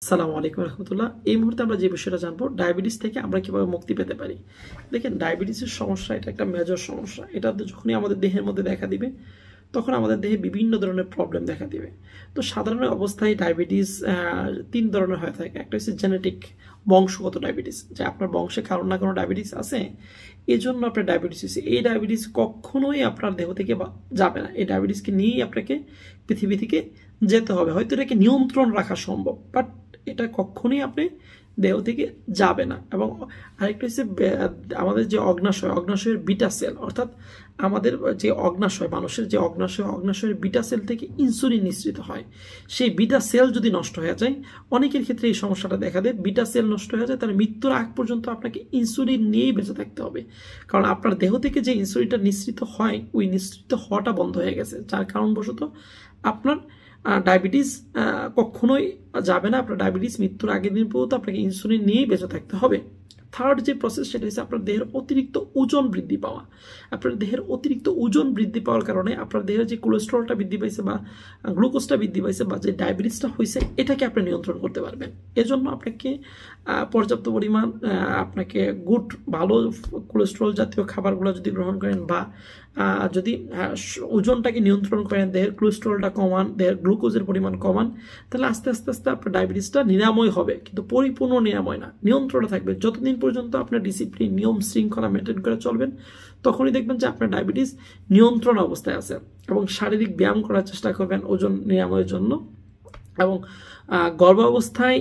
সালামু আলাইকুম রহমতুল্লাহ। এই মুহূর্তে আমরা যে বিষয়টা জানবো, ডায়াবেটিস থেকে আমরা কিভাবে মুক্তি পেতে পারি। দেখেন, ডায়াবেটিসের সমস্যা এটা একটা মেজর সমস্যা। এটা যখনই আমাদের দেহের মধ্যে দেখা দিবে তখন আমাদের দেহে বিভিন্ন ধরনের প্রবলেম দেখা দিবে। তো সাধারণ অবস্থায় ডায়াবেটিস তিন ধরনের হয়ে থাকে। একটা হচ্ছে জেনেটিক, বংশগত ডায়াবেটিস, যে আপনার বংশে কারো না কোনো ডায়াবেটিস আছে, এই জন্য আপনার ডায়াবেটিস হয়েছে। এই ডায়াবেটিস কখনোই আপনার দেহ থেকে যাবে না। এই ডায়াবেটিসকে নিয়েই আপনাকে পৃথিবী থেকে যেতে হবে। হয়তো এটাকে নিয়ন্ত্রণ রাখা সম্ভব, বাট এটা কখনোই আপনি দেহ থেকে যাবে না। এবং আরেকটা হচ্ছে আমাদের যে অগ্নাশয়ের বিটা সেল, অর্থাৎ আমাদের যে অগ্নাশয়, মানুষের যে অগ্নাশয়ের বিটা সেল থেকে ইনসুলিন নিঃসৃত হয়। সেই বিটা সেল যদি নষ্ট হয়ে যায়, অনেকের ক্ষেত্রে এই সমস্যাটা দেখা দেয়। বিটা সেল নষ্ট হয়ে যায়, তাহলে মৃত্যুর আগ পর্যন্ত আপনাকে ইনসুলিন নিয়েই বেঁচে থাকতে হবে। কারণ আপনার দেহ থেকে যে ইনসুলিনটা নিঃসৃত হয়, ওই নিঃসৃত হওয়াটা বন্ধ হয়ে গেছে, যার কারণবশত আপনার ডায়াবেটিস কখনোই যাবে না। আপনার ডায়াবেটিস মৃত্যুর আগের দিন পর্যন্ত আপনাকে ইনসুলিন নিয়েই বেঁচে থাকতে হবে। থার্ড যে প্রসেস, সেটা হচ্ছে আপনার দেহের অতিরিক্ত ওজন বৃদ্ধি পাওয়া। আপনার দেহের অতিরিক্ত ওজন বৃদ্ধি পাওয়ার কারণে আপনার দেহের যে কোলেস্ট্রলটা বৃদ্ধি পাইছে বা গ্লুকোজটা বৃদ্ধি পাইছে বা যে ডায়াবেটিসটা হয়েছে, এটাকে আপনি নিয়ন্ত্রণ করতে পারবেন। এজন্য আপনাকে পর্যাপ্ত পরিমাণ আপনাকে ভালো কোলেস্ট্রল জাতীয় খাবারগুলো যদি গ্রহণ করেন বা যদি ওজনটাকে নিয়ন্ত্রণ করেন, দেহের কোলেস্ট্রলটা কমান, দেহের গ্লুকোজের পরিমাণ কমান, তাহলে আস্তে আস্তে আস্তে আপনার ডায়াবেটিসটা নিরাময় হবে। কিন্তু পরিপূর্ণ নিরাময় না, নিয়ন্ত্রণে থাকবে। যতদিন পর্যন্ত আপনার ডিসিপ্লিন, নিয়ম শৃঙ্খলা মেনটেন করে চলবেন, তখনই দেখবেন যে আপনার ডায়াবেটিস নিয়ন্ত্রণ অবস্থায় আছে। এবং শারীরিক ব্যায়াম করার চেষ্টা করবেন ওজন নিরাময়ের জন্য। এবং গর্ভাবস্থায়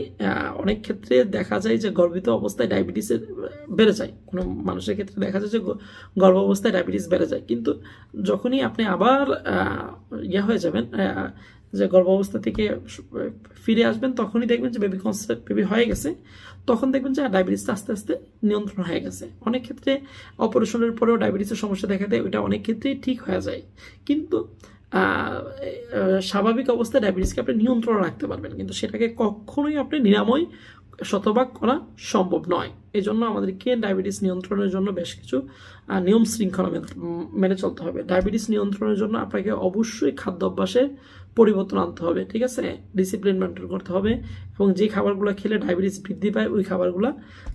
অনেক ক্ষেত্রে দেখা যায় যে গর্ভিত অবস্থায় ডায়াবেটিসের বেড়ে যায়। কোনো মানুষের ক্ষেত্রে দেখা যায় যে গর্ভাবস্থায় ডায়াবেটিস বেড়ে যায়, কিন্তু যখনই আপনি আবার হয়ে যাবেন, যে গর্ভাবস্থা থেকে ফিরে আসবেন, তখনই দেখবেন যে বেবি হয়ে গেছে। তখন দেখবেন যে ডায়াবেটিসটা আস্তে আস্তে নিয়ন্ত্রণ হয়ে গেছে। অনেক ক্ষেত্রে অপারেশনের পরেও ডায়াবেটিসের সমস্যা দেখা দেয়, ওইটা অনেক ক্ষেত্রেই ঠিক হয়ে যায়। কিন্তু স্বাভাবিক অবস্থায় ডায়াবেটিসকে আপনি নিয়ন্ত্রণ রাখতে পারবেন, কিন্তু সেটাকে কখনোই আপনি নিরাময় শতভাগ করা সম্ভব নয়। এই জন্য আমাদেরকে ডায়াবেটিস নিয়ন্ত্রণের জন্য বেশ কিছু নিয়ম শৃঙ্খলা মেনে চলতে হবে। ডায়াবেটিস নিয়ন্ত্রণের জন্য আপনাকে অবশ্যই খাদ্যাভ্যাসে পরিবর্তন আনতে হবে, ঠিক আছে? ডিসিপ্লিন মেনটেন করতে হবে। এবং যে খাবারগুলো খেলে ডায়াবেটিস বৃদ্ধি পায়, ওই খাবারগুলো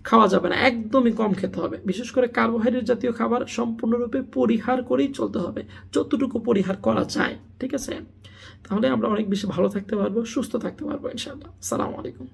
খাওয়া যাবে না, একদমই কম খেতে হবে। বিশেষ করে কার্বোহাইড্রেট জাতীয় খাবার সম্পূর্ণরূপে পরিহার করেই চলতে হবে, যতটুকু পরিহার করা যায়, ঠিক আছে? তাহলে আমরা অনেক বেশি ভালো থাকতে পারবো, সুস্থ থাকতে পারবো ইনশাআল্লাহ। আসসালামু আলাইকুম।